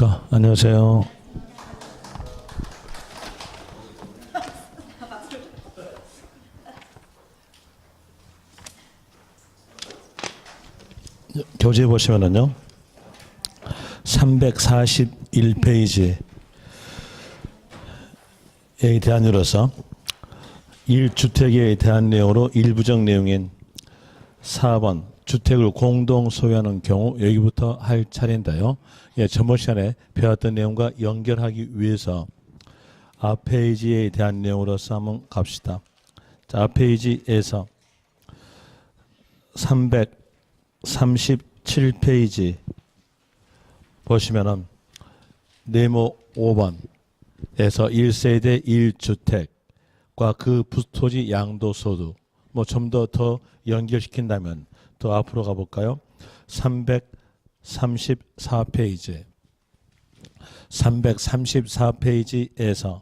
안녕하십니까. 안녕하세요. 교재 보시면은요, 341페이지에 대한 이로서 1주택에 대한 내용으로 일부적 내용인 4번 주택을 공동 소유하는 경우 여기부터 할 차례인데요. 저번 시간에 배웠던 내용과 연결하기 위해서 앞 페이지에 대한 내용으로서 한번 갑시다. 자, 앞 페이지에서 337페이지 보시면은 네모 5번에서 1세대 1주택과 그 부토지 양도소득 뭐 좀 더 연결시킨다면 더 앞으로 가볼까요? 334페이지에서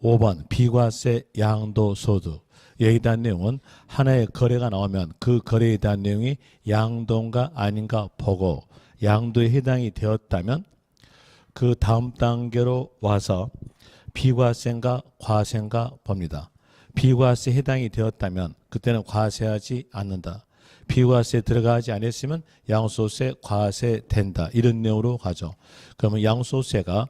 5번 비과세 양도소득 여기에 대한 내용은 하나의 거래가 나오면 그 거래에 대한 내용이 양도인가 아닌가 보고 양도에 해당이 되었다면 그 다음 단계로 와서 비과세인가 과세인가 봅니다. 비과세에 해당이 되었다면 그때는 과세하지 않는다. 비과세에 들어가지 않았으면 양도소득세 과세된다. 이런 내용으로 가죠. 그러면 양도소득세가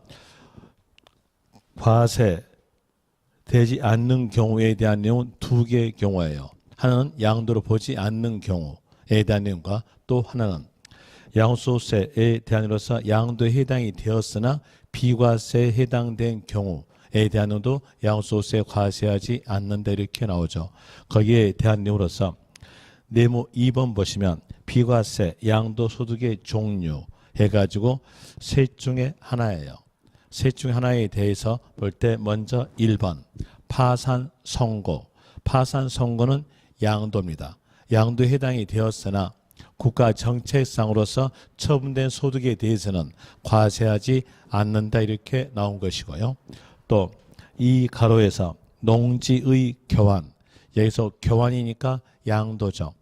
과세되지 않는 경우에 대한 내용은 두 개의 경우예요. 하나는 양도로 보지 않는 경우에 대한 내용과 또 하나는 양도소득세에 대한으로서 양도에 해당이 되었으나 비과세에 해당된 경우에 대한 내용도 양도소득세 과세하지 않는다 이렇게 나오죠. 거기에 대한 내용으로서 네모 2번 보시면 비과세 양도소득의 종류 해가지고 셋 중에 하나예요. 셋 중에 하나에 대해서 볼 때 먼저 1번 파산선고. 파산선고는 양도입니다. 양도에 해당이 되었으나 국가 정책상으로서 처분된 소득에 대해서는 과세하지 않는다 이렇게 나온 것이고요. 또 이 가로에서 농지의 교환. 여기서 교환이니까 양도죠.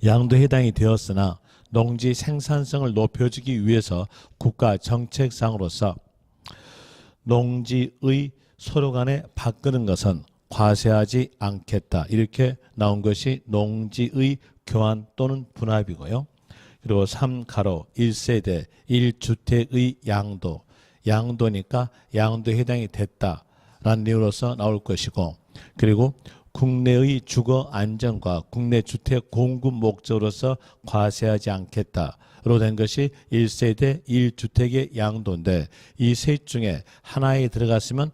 양도에 해당이 되었으나 농지 생산성을 높여주기 위해서 국가 정책상으로서 농지의 서로 간에 바꾸는 것은 과세하지 않겠다. 이렇게 나온 것이 농지의 교환 또는 분합이고요. 그리고 3가로 1세대 1주택의 양도. 양도니까 양도에 해당이 됐다라는 내용으로서 나올 것이고 그리고 국내의 주거 안정과 국내 주택 공급 목적으로서 과세하지 않겠다로 된 것이 1세대 1주택의 양도인데 이 셋 중에 하나에 들어갔으면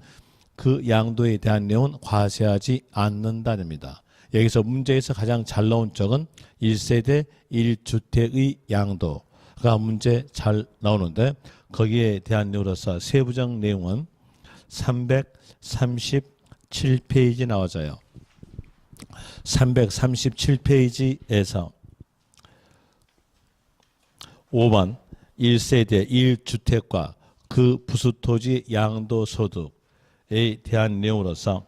그 양도에 대한 내용은 과세하지 않는다입니다. 여기서 문제에서 가장 잘 나온 쪽은 1세대 1주택의 양도가 문제 잘 나오는데 거기에 대한 내용으로서 세부적 내용은 337페이지 나와져요. 337페이지에서 5번 1세대 1주택과 그 부수토지 양도소득에 대한 내용으로서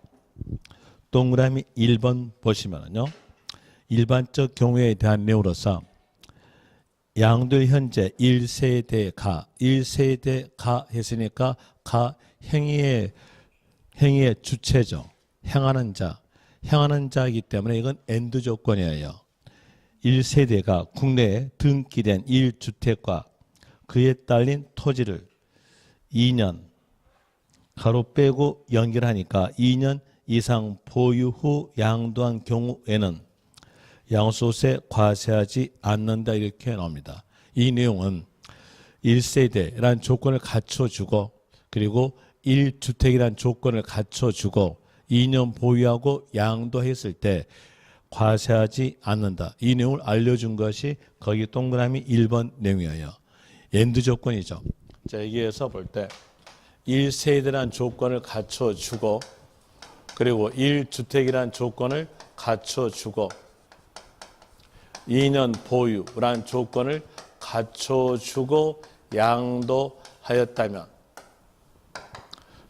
동그라미 1번 보시면요. 일반적 경우에 대한 내용으로서 양도 현재 1세대 가 했으니까 가 행위의 주체죠. 행하는 자이기 때문에 이건 엔드 조건이에요. 1세대가 국내에 등기된 1주택과 그에 딸린 토지를 2년 가로 빼고 연결하니까 2년 이상 보유 후 양도한 경우에는 양도소득세 과세하지 않는다 이렇게 나옵니다. 이 내용은 1세대라는 조건을 갖춰주고 그리고 1주택이라는 조건을 갖춰주고 2년 보유하고 양도했을 때 과세하지 않는다. 이 내용을 알려준 것이 거기 동그라미 1번 내용이에요. 엔드 조건이죠. 자, 여기에서 볼 때 1세대라는 조건을 갖춰주고 그리고 1주택이라는 조건을 갖춰주고 2년 보유라는 조건을 갖춰주고 양도하였다면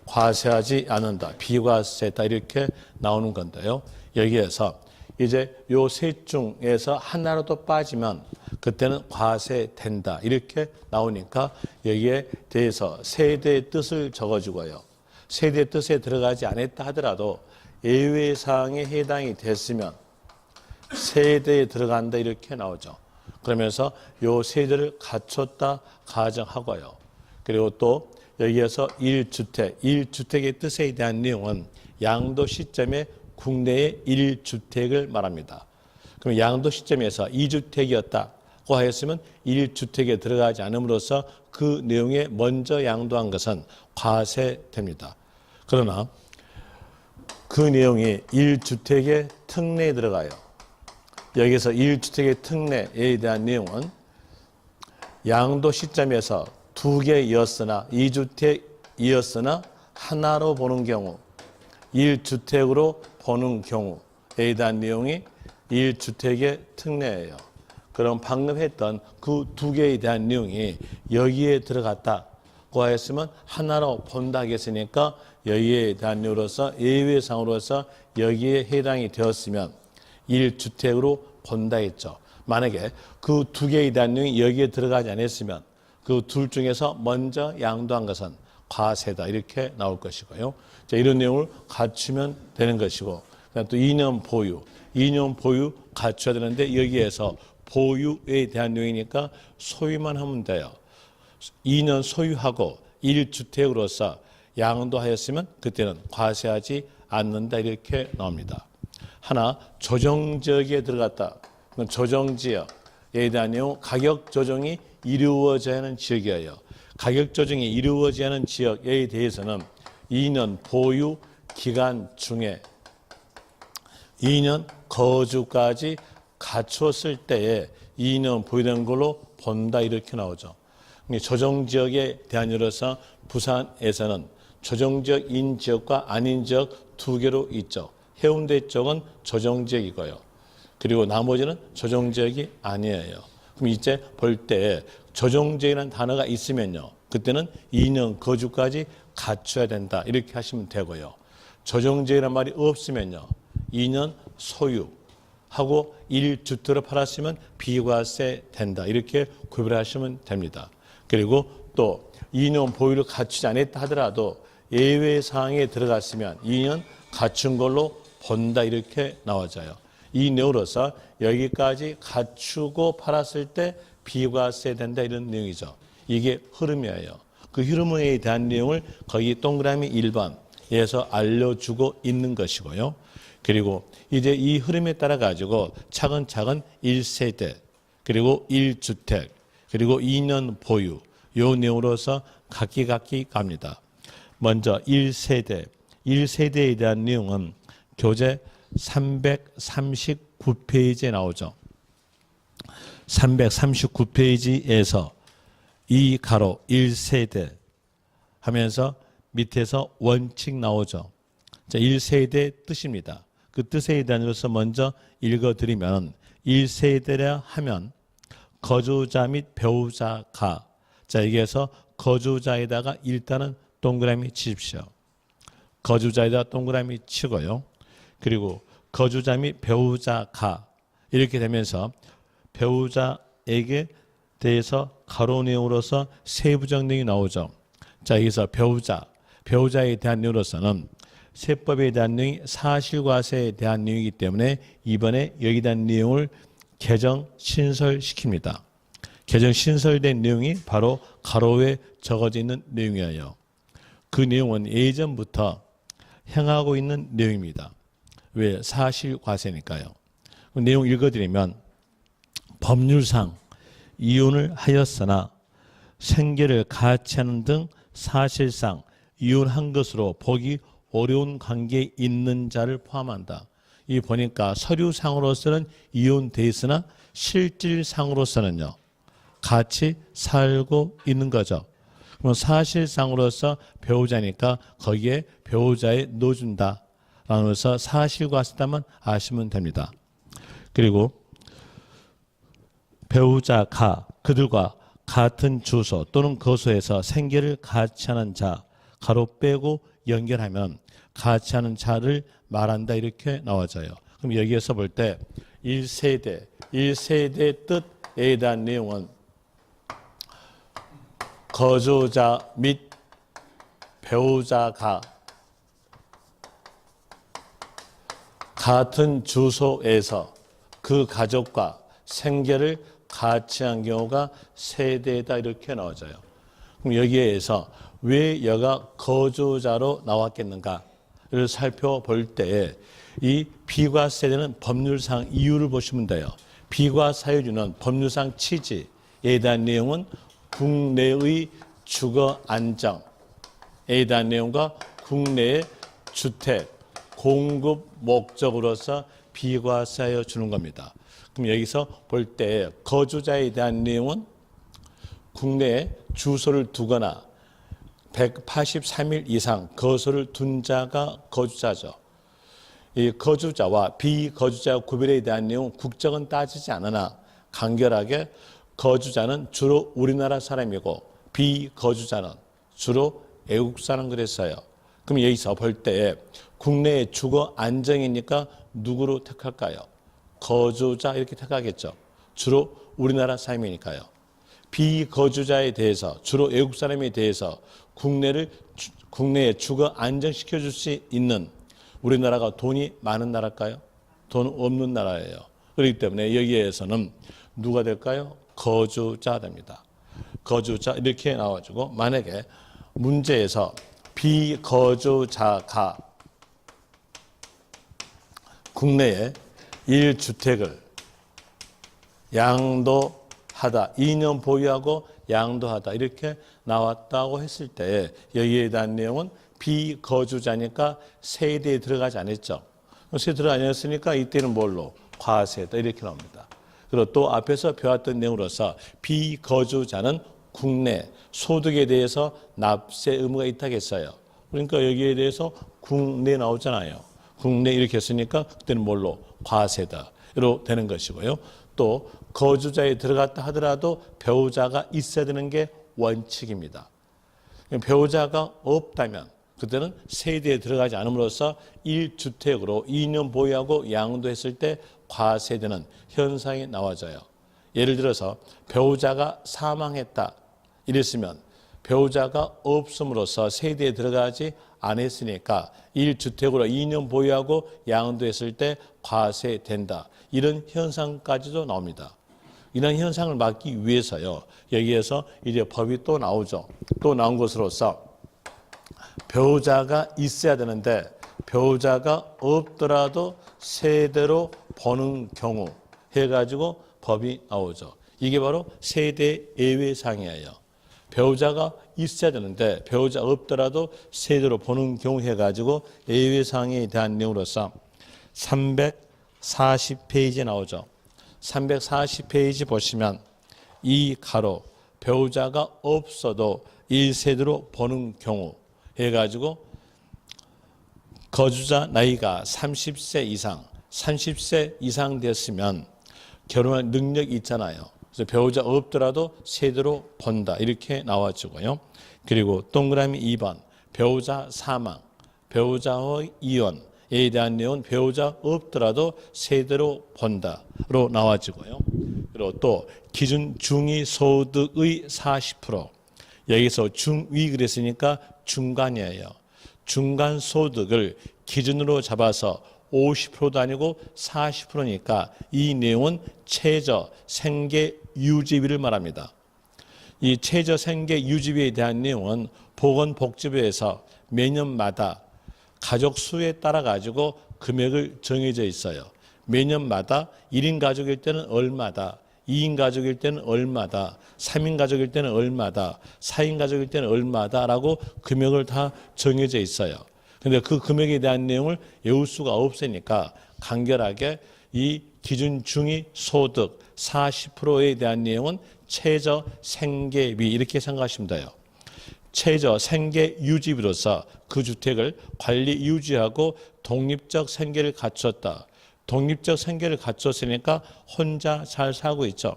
과세하지 않는다. 비과세다. 이렇게 나오는 건데요. 여기에서 이제 요 셋 중에서 하나라도 빠지면 그때는 과세된다 이렇게 나오니까 여기에 대해서 세대의 뜻을 적어주고요. 세대의 뜻에 들어가지 않았다 하더라도 예외사항에 해당이 됐으면 세대에 들어간다 이렇게 나오죠. 그러면서 요 세대를 갖췄다 가정하고요. 그리고 또 여기에서 1주택의 뜻에 대한 내용은 양도 시점에 국내의 1주택을 말합니다. 그럼 양도 시점에서 2주택이었다고 하였으면 1주택에 들어가지 않음으로써 그 내용에 먼저 양도한 것은 과세됩니다. 그러나 그 내용이 1주택의 특례에 들어가요. 여기서 1주택의 특례에 대한 내용은 양도 시점에서 2개였으나 2주택이었으나 하나로 보는 경우 1주택으로 보는 경우에 대한 내용이 1주택의 특례예요. 그럼 방금 했던 그 2개에 대한 내용이 여기에 들어갔다고 하였으면 하나로 본다 하겠으니까 여기에 대한 내용으로서 예외상으로서 여기에 해당이 되었으면 1주택으로 본다 했죠. 만약에 그 2개에 대한 내용이 여기에 들어가지 않았으면 그 둘 중에서 먼저 양도한 것은 과세다 이렇게 나올 것이고요. 자, 이런 내용을 갖추면 되는 것이고 또 2년 보유 갖춰야 되는데 여기에서 보유에 대한 내용이니까 소유만 하면 돼요. 2년 소유하고 1주택으로서 양도하였으면 그때는 과세하지 않는다 이렇게 나옵니다. 하나 조정지역에 들어갔다. 조정지역에 대한 내용 가격 조정이 이루어져야 하는 지역이에요. 가격 조정이 이루어져야 하는 지역에 대해서는 2년 보유 기간 중에 2년 거주까지 갖추었을 때에 2년 보유된 걸로 본다 이렇게 나오죠. 조정지역에 대한 예로서 부산에서는 조정지역인 지역과 아닌 지역 두 개로 있죠. 해운대 쪽은 조정지역이고요. 그리고 나머지는 조정지역이 아니에요. 그럼 이제 볼 때 조정지역이라는 단어가 있으면요. 그때는 2년 거주까지 갖춰야 된다. 이렇게 하시면 되고요. 조정지역이라는 말이 없으면요. 2년 소유하고 1주택을 팔았으면 비과세 된다. 이렇게 구별하시면 됩니다. 그리고 또 2년 보유를 갖추지 않았다 하더라도 예외 사항에 들어갔으면 2년 갖춘 걸로 본다. 이렇게 나와져요. 이 내용으로서 여기까지 갖추고 팔았을 때 비과세 된다 이런 내용이죠. 이게 흐름이에요. 그 흐름에 대한 내용을 거기 동그라미 1번에서 알려주고 있는 것이고요. 그리고 이제 이 흐름에 따라 가지고 차근차근 1세대 그리고 1주택 그리고 2년 보유 요 내용으로서 각기 갑니다. 먼저 1세대에 대한 내용은 교재 339페이지에 나오죠. 339페이지에서 2가로 1세대 하면서 밑에서 원칙 나오죠. 자, 1세대 뜻입니다. 그 뜻에 대해서 먼저 읽어드리면 1세대라 하면 거주자 및 배우자가 자 여기에서 거주자에다가 일단은 동그라미 치십시오. 거주자에다 동그라미 치고요. 그리고 거주자 및 배우자가 이렇게 되면서 배우자에게 대해서 가로 내용으로서 세부적 내용이 나오죠. 자 여기서 배우자에 대한 내용으로서는 세법에 대한 내용이 사실과세에 대한 내용이기 때문에 이번에 여기에 대한 내용을 개정 신설시킵니다. 개정 신설된 내용이 바로 가로에 적어져 있는 내용이에요. 그 내용은 예전부터 행하고 있는 내용입니다. 왜? 사실과세니까요. 그 내용 읽어드리면 법률상 이혼을 하였으나 생계를 같이 하는 등 사실상 이혼한 것으로 보기 어려운 관계에 있는 자를 포함한다. 이 보니까 서류상으로서는 이혼돼 있으나 실질상으로서는요. 같이 살고 있는 거죠. 그럼 사실상으로서 배우자니까 거기에 배우자에 넣어준다. 라면서 사실과세다만 아시면 됩니다. 그리고 배우자가 그들과 같은 주소 또는 거소에서 생계를 같이 하는 자 가로 빼고 연결하면 같이 하는 자를 말한다 이렇게 나와져요. 그럼 여기에서 볼 때 1세대 뜻에 대한 내용은 거주자 및 배우자가 같은 주소에서 그 가족과 생계를 같이 한 경우가 세대다 이렇게 나와져요. 그럼 여기에서 왜 여가 거주자로 나왔겠는가를 살펴볼 때에 이 비과 세대는 법률상 이유를 보시면 돼요. 비과 사유주는 법률상 취지에 대한 내용은 국내의 주거 안정에 대한 내용과 국내의 주택 공급 목적으로서 비과세하여 주는 겁니다. 그럼 여기서 볼 때 거주자에 대한 내용은 국내에 주소를 두거나 183일 이상 거소를 둔 자가 거주자죠. 이 거주자와 비거주자 구별에 대한 내용 국적은 따지지 않으나 간결하게 거주자는 주로 우리나라 사람이고 비거주자는 주로 외국 사람 그랬어요. 그럼 여기서 볼 때 국내의 주거 안정이니까 누구로 택할까요? 거주자 이렇게 택하겠죠. 주로 우리나라 사람이니까요. 비거주자에 대해서 주로 외국 사람에 대해서 국내에 주거 안정시켜 줄 수 있는 우리나라가 돈이 많은 나라일까요? 돈 없는 나라예요. 그렇기 때문에 여기에서는 누가 될까요? 거주자 됩니다. 거주자 이렇게 나와주고 만약에 문제에서 비거주자가 국내에 1주택을 양도하다, 2년 보유하고 양도하다 이렇게 나왔다고 했을 때 여기에 대한 내용은 비거주자니까 세대에 들어가지 않았죠. 세대에 들어가지 않았으니까 이때는 뭘로? 과세다 이렇게 나옵니다. 그리고 또 앞에서 배웠던 내용으로서 비거주자는 국내 소득에 대해서 납세 의무가 있다겠어요. 그러니까 여기에 대해서 국내 나오잖아요. 국내 이렇게 했으니까 그때는 뭘로? 과세다로 되는 것이고요. 또 거주자에 들어갔다 하더라도 배우자가 있어야 되는 게 원칙입니다. 배우자가 없다면 그때는 세대에 들어가지 않음으로써 1주택으로 2년 보유하고 양도했을 때 과세되는 현상이 나와져요. 예를 들어서 배우자가 사망했다 이랬으면 배우자가 없음으로써 세대에 들어가지 않았으니까 1주택으로 2년 보유하고 양도했을 때 과세된다. 이런 현상까지도 나옵니다. 이런 현상을 막기 위해서요. 여기에서 이제 법이 또 나오죠. 또 나온 것으로서 배우자가 있어야 되는데 배우자가 없더라도 세대로 보는 경우 해가지고 법이 나오죠. 이게 바로 세대 예외상이에요. 배우자가 있어야 되는데 배우자 없더라도 세대로 보는 경우 해가지고 예외상에 대한 내용으로서 340페이지에 나오죠. 340페이지 보시면 이 가로 배우자가 없어도 1세대로 보는 경우 해가지고 거주자 나이가 30세 이상 됐으면 결혼할 능력이 있잖아요. 그래서 배우자 없더라도 세대로 본다 이렇게 나와주고요. 그리고 동그라미 2번 배우자 사망, 배우자의 이혼에 대한 내용은 배우자 없더라도 세대로 본다로 나와지고요. 그리고 또 기준 중위 소득의 40% 여기서 중위 그랬으니까 중간이에요. 중간 소득을 기준으로 잡아서 50%도 아니고 40%니까 이 내용은 최저 생계 유지비를 말합니다. 이 최저 생계 유지비에 대한 내용은 보건복지부에서 매년마다 가족 수에 따라 가지고 금액을 정해져 있어요. 매년마다 1인 가족일 때는 얼마다, 2인 가족일 때는 얼마다, 3인 가족일 때는 얼마다, 4인 가족일 때는 얼마다라고 금액을 다 정해져 있어요. 그런데 그 금액에 대한 내용을 외울 수가 없으니까 간결하게 이 기준 중위 소득 40%에 대한 내용은 최저 생계비 이렇게 생각하시면 돼요. 최저 생계 유지비로서 그 주택을 관리 유지하고 독립적 생계를 갖췄다. 독립적 생계를 갖췄으니까 혼자 잘 살고 있죠.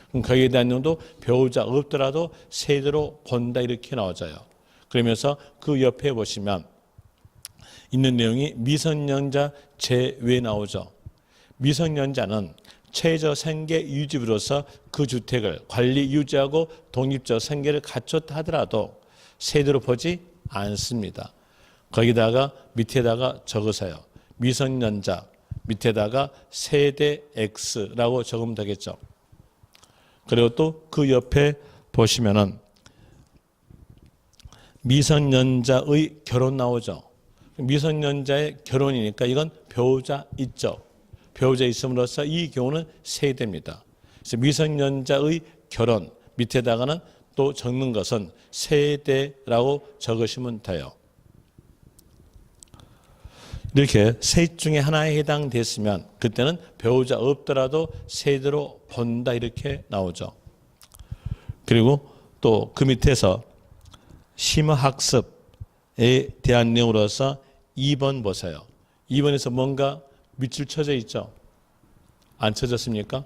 그럼 거기에 대한 내용도 배우자 없더라도 세대로 본다 이렇게 나와져요. 그러면서 그 옆에 보시면 있는 내용이 미성년자 제외 나오죠. 미성년자는 최저 생계 유지비로서 그 주택을 관리 유지하고 독립적 생계를 갖췄다 하더라도 세대로 보지 않습니다. 거기다가 밑에다가 적으세요. 미성년자 밑에다가 세대 X라고 적으면 되겠죠. 그리고 또 그 옆에 보시면은 미성년자의 결혼 나오죠. 미성년자의 결혼이니까 이건 배우자 있죠. 배우자 있음으로써 이 경우는 세대입니다. 그래서 미성년자의 결혼 밑에다가는 또 적는 것은 세대라고 적으시면 돼요. 이렇게 셋 중에 하나에 해당됐으면 그때는 배우자 없더라도 세대로 본다 이렇게 나오죠. 그리고 또 그 밑에서 심화학습에 대한 내용으로서 2번 보세요. 2번에서 뭔가 밑줄 쳐져 있죠. 안 쳐졌습니까?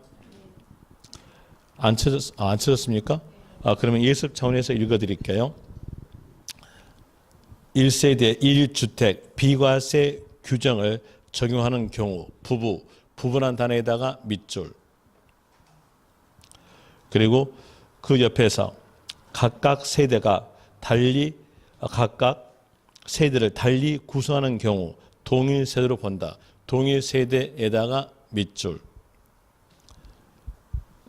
안 쳐졌습니까? 그러면 예습 차원에서 읽어드릴게요. 1세대 1주택 비과세 규정을 적용하는 경우 부부란 단어에다가 밑줄. 그리고 그 옆에서 각각 세대가 각각 세대를 달리 구성하는 경우 동일 세대로 본다. 동일 세대에다가 밑줄.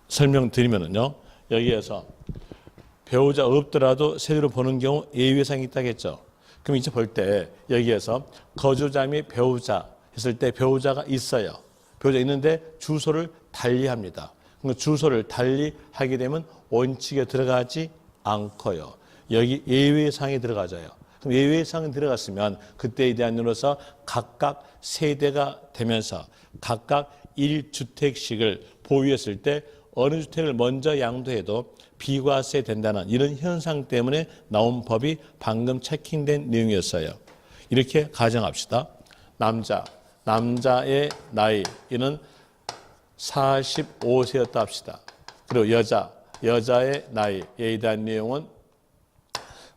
설명드리면요. 여기에서 배우자 없더라도 세대로 보는 경우 예외사항이 있다겠죠. 그럼 이제 볼 때 여기에서 거주자 및 배우자 했을 때 배우자가 있어요. 배우자 있는데 주소를 달리합니다. 그럼 주소를 달리하게 되면 원칙에 들어가지 않고요. 여기 예외사항이 들어가져요. 그럼 예외사항이 들어갔으면 그때에 대한 이유로서 각각 세대가 되면서 각각 1주택씩을 보유했을 때 어느 주택을 먼저 양도해도 비과세 된다는 이런 현상 때문에 나온 법이 방금 체킹된 내용이었어요. 이렇게 가정합시다. 남자의 나이는 45세였다 합시다. 그리고 여자의 나이에 대한 내용은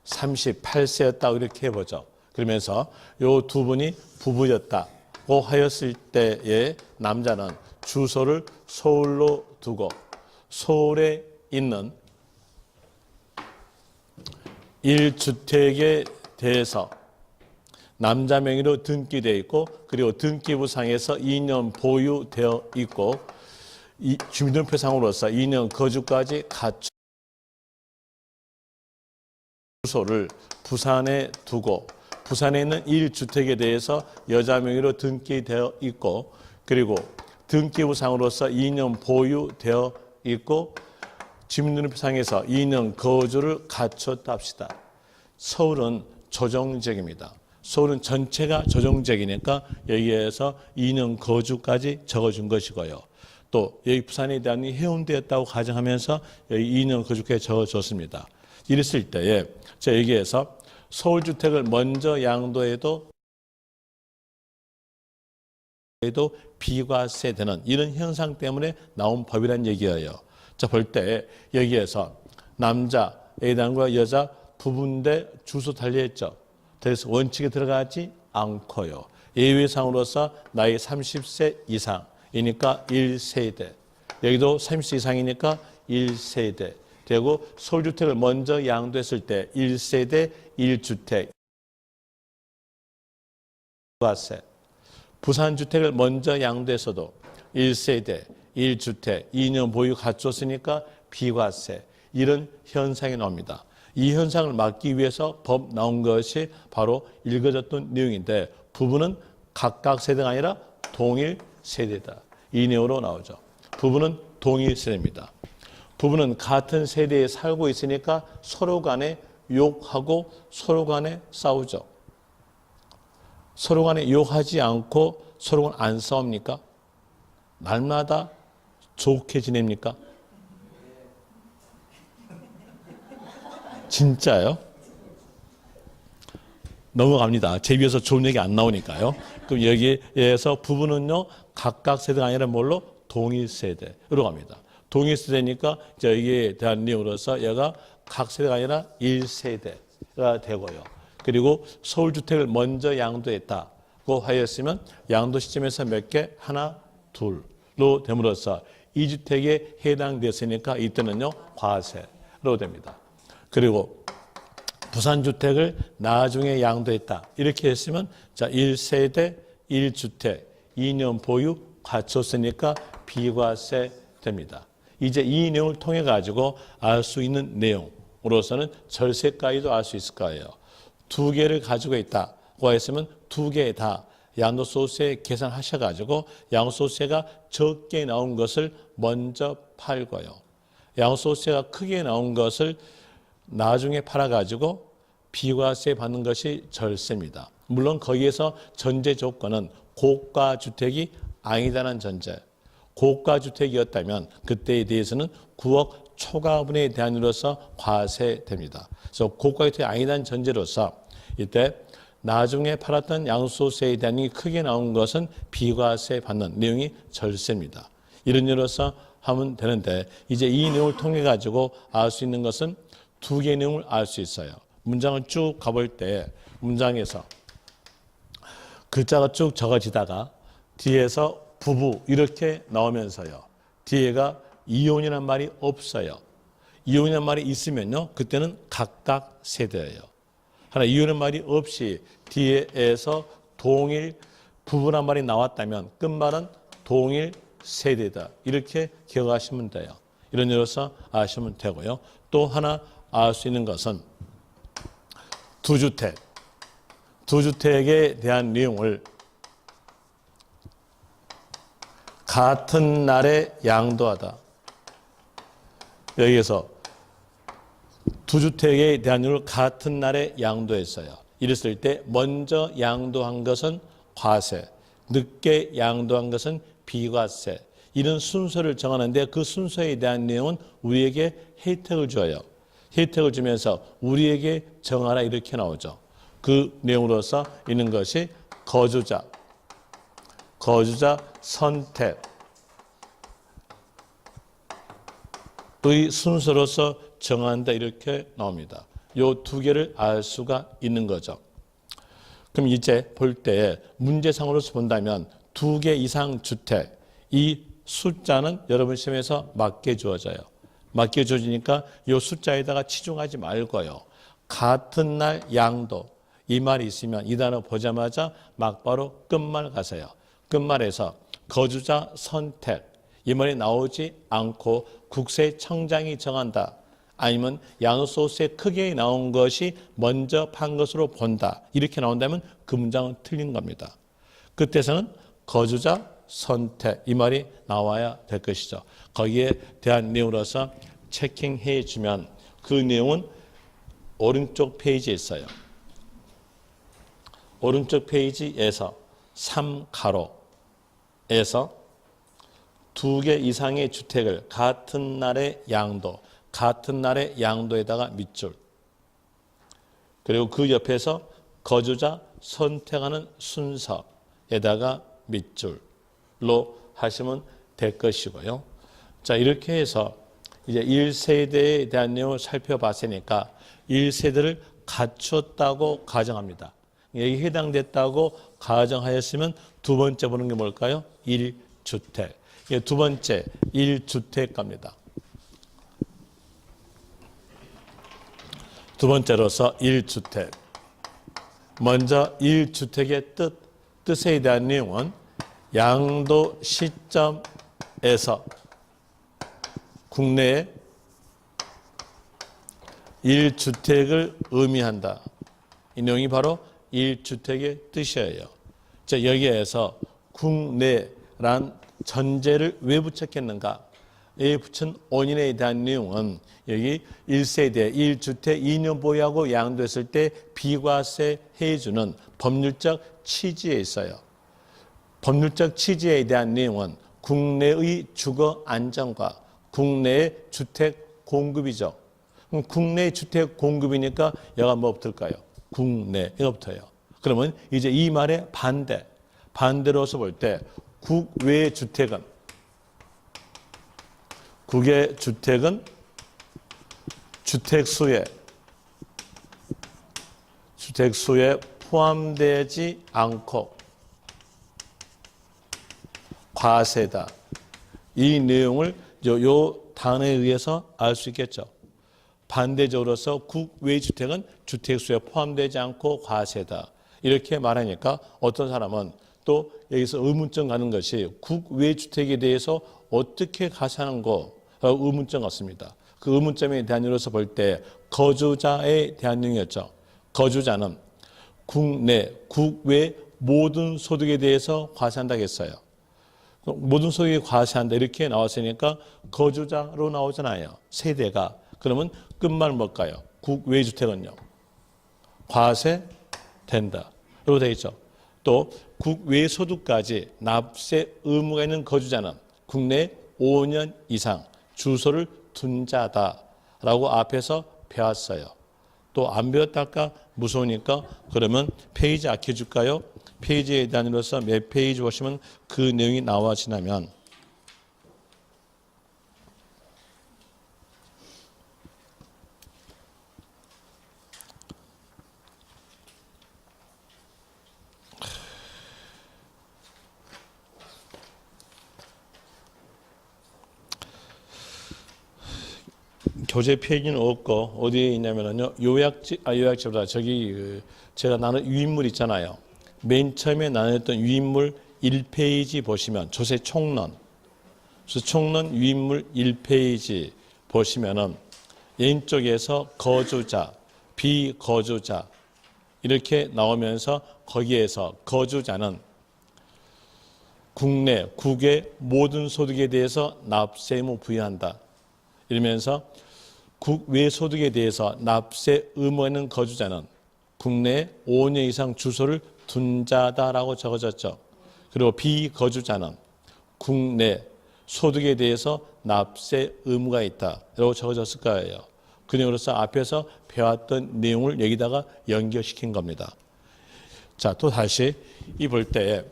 38세였다고 이렇게 해보죠. 그러면서 이 두 분이 부부였다고 하였을 때에 남자는 주소를 서울로 두고 서울에 있는 1주택에 대해서 남자 명의로 등기되어 있고 그리고 등기부상에서 2년 보유되어 있고 주민등록표상으로서 2년 거주까지 갖춘 주소를 부산에 두고 부산에 있는 1주택에 대해서 여자 명의로 등기되어 있고 그리고 등기부상으로서 2년 보유되어 있고 주민등록상에서 2년 거주를 갖췄다 합시다. 서울은 조정적입니다. 서울은 전체가 조정적이니까 여기에서 2년 거주까지 적어준 것이고요. 또 여기 부산에 대한 해운대였다고 가정하면서 여기 2년 거주까지 적어줬습니다. 이랬을 때에 여기에서 서울주택을 먼저 양도해도 비과세되는 이런 현상 때문에 나온 법이란 얘기예요. 자, 볼 때 여기에서 남자에 대한 거 여자 부부인데 주소 달리했죠. 그래서 원칙에 들어가지 않고요. 예외상으로서 나이 30세 이상이니까 1세대. 여기도 30세 이상이니까 1세대. 되고 서울주택을 먼저 양도했을 때 1세대 1주택 비과세. 부산주택을 먼저 양도했어도 1세대 1주택 2년 보유 갖췄으니까 비과세. 이런 현상이 나옵니다. 이 현상을 막기 위해서 법 나온 것이 바로 읽어졌던 내용인데 부부는 각각 세대가 아니라 동일 세대다. 이 내용으로 나오죠. 부부는 동일 세대입니다. 부부는 같은 세대에 살고 있으니까 서로 간에 욕하고 서로 간에 싸우죠. 서로 간에 욕하지 않고 서로 간 안 싸웁니까? 날마다 좋게 지냅니까? 진짜요? 넘어갑니다. 제 위에서 좋은 얘기 안 나오니까요. 그럼 여기에서 부부는요, 각각 세대가 아니라 뭘로? 동일 세대로 갑니다. 동일 세대니까 여기에 대한 내용으로서 얘가 각 세대가 아니라 1세대가 되고요. 그리고 서울주택을 먼저 양도했다고 하였으면 양도 시점에서 몇 개? 하나, 둘로 됨으로써 2주택에 해당됐으니까 이때는요 과세로 됩니다. 그리고 부산주택을 나중에 양도했다 이렇게 했으면 자 1세대 1주택 2년 보유 갖췄으니까 비과세 됩니다. 이제 이 내용을 통해 가지고 알 수 있는 내용으로서는 절세까지도 알 수 있을 거예요. 두 개를 가지고 있다고 했으면 두 개 다 양도소득세 계산하셔가지고 양도소득세가 적게 나온 것을 먼저 팔고요. 양도소득세가 크게 나온 것을 나중에 팔아가지고 비과세 받는 것이 절세입니다. 물론 거기에서 전제 조건은 고가주택이 아니다라는 전제. 고가주택이었다면 그때에 대해서는 9억 초과분에 대한 이로서 과세됩니다. 그래서 고가주택이 아니다는 전제로서 이때 나중에 팔았던 양도소득세에 대한 이 크게 나온 것은 비과세 받는 내용이 절세입니다. 이런 일로서 하면 되는데 이제 이 내용을 통해 가지고 알 수 있는 것은 두 개의 내용을 알 수 있어요. 문장을 쭉 가볼 때 문장에서 글자가 쭉 적어지다가 뒤에서 부부 이렇게 나오면서요. 뒤에가 이혼이라는 말이 없어요. 이혼이라는 말이 있으면요. 그때는 각각 세대예요. 하나 이혼의 말이 없이 뒤에서 동일 부부란 말이 나왔다면 끝말은 동일 세대다. 이렇게 기억하시면 돼요. 이런 일로서 아시면 되고요. 또 하나 알 수 있는 것은 두주택에 대한 내용을 같은 날에 양도하다. 여기에서 두주택에 대한 내용을 같은 날에 양도했어요. 이랬을 때 먼저 양도한 것은 과세, 늦게 양도한 것은 비과세. 이런 순서를 정하는데 그 순서에 대한 내용은 우리에게 혜택을 줘요. 혜택을 주면서 우리에게 정하라 이렇게 나오죠. 그 내용으로서 있는 것이 거주자 선택의 순서로서 정한다 이렇게 나옵니다. 이 두 개를 알 수가 있는 거죠. 그럼 이제 볼 때 문제상으로서 본다면 두 개 이상 주택 이 숫자는 여러분 시험에서 맞게 주어져요. 맞게 주어지니까 이 숫자에다가 치중하지 말고요. 같은 날 양도 이 말이 있으면 이 단어 보자마자 막바로 끝말 가세요. 끝말에서 거주자 선택 이 말이 나오지 않고 국세청장이 정한다. 아니면 양도소득세 크게 나온 것이 먼저 판 것으로 본다. 이렇게 나온다면 그 문장은 틀린 겁니다. 그때서는 거주자 선택 이 말이 나와야 될 것이죠. 거기에 대한 내용으로서 체킹해 주면 그 내용은 오른쪽 페이지에 있어요. 오른쪽 페이지에서 3가로에서 두 개 이상의 주택을 같은 날에 같은 날에 양도에다가 밑줄. 그리고 그 옆에서 거주자 선택하는 순서에다가 밑줄로 하시면 될 것이고요. 자, 이렇게 해서 이제 1세대에 대한 내용을 살펴봤으니까 1세대를 갖췄다고 가정합니다. 여기 해당됐다고 가정하였으면 두 번째 보는 게 뭘까요? 1주택. 두 번째 1주택 갑니다. 두 번째로서 1주택. 먼저 1주택의 뜻에 대한 내용은 양도 시점에서 국내에 1주택을 의미한다. 이 내용이 바로 1주택의 뜻이에요. 자, 여기에서 국내란 전제를 왜 붙였겠는가? 에 붙인 원인에 대한 내용은 여기 1세대 1주택 2년 보유하고 양도했을 때 비과세 해주는 법률적 취지에 있어요. 법률적 취지에 대한 내용은 국내의 주거 안정과 국내의 주택 공급이죠. 그럼 국내 주택 공급이니까 여가 뭐 붙을까요? 국내가 붙어요. 그러면 이제 이 말의 반대로서 볼 때 국외 주택은 국외 주택은 주택수에 포함되지 않고 과세다. 이 내용을 요 단어에 의해서 알 수 있겠죠. 반대적으로서 국외주택은 주택수에 포함되지 않고 과세다. 이렇게 말하니까 어떤 사람은 또 여기서 의문점 가는 것이 국외주택에 대해서 어떻게 과세하는 거 의문점 같습니다. 그 의문점에 대한 이유로서 볼 때 거주자에 대한 내용이었죠. 거주자는 국내, 국외 모든 소득에 대해서 과세한다고 했어요. 모든 소득에 과세한다 이렇게 나왔으니까 거주자로 나오잖아요. 세대가. 그러면 끝말 뭘까요? 국외주택은요. 과세된다. 이렇게 되어 있죠. 또 국외소득까지 납세 의무가 있는 거주자는 국내 5년 이상 주소를 둔 자다라고 앞에서 배웠어요. 또 안 배웠다 할까 무서우니까 그러면 페이지 아껴줄까요? 페이지에 대한 이로서 몇 페이지 보시면 그 내용이 나와 지나면 교재 페이지는 없고 어디에 있냐면요 요약지보다 저기 제가 나눈 유인물 있잖아요. 맨 처음에 나눴던 유인물 1페이지 보시면 조세 총론 유인물 1페이지 보시면은 왼쪽에서 거주자, 비거주자 이렇게 나오면서 거기에서 거주자는 국내, 국외 모든 소득에 대해서 납세 의무 부여한다. 이러면서 국외 소득에 대해서 납세 의무가 있는 거주자는 국내에 5년 이상 주소를 둔 자다라고 적어졌죠. 그리고 비거주자는 국내 소득에 대해서 납세 의무가 있다라고 적어졌을 거예요. 그 내용으로서 앞에서 배웠던 내용을 여기다가 연결시킨 겁니다. 자, 또 다시 이 볼 때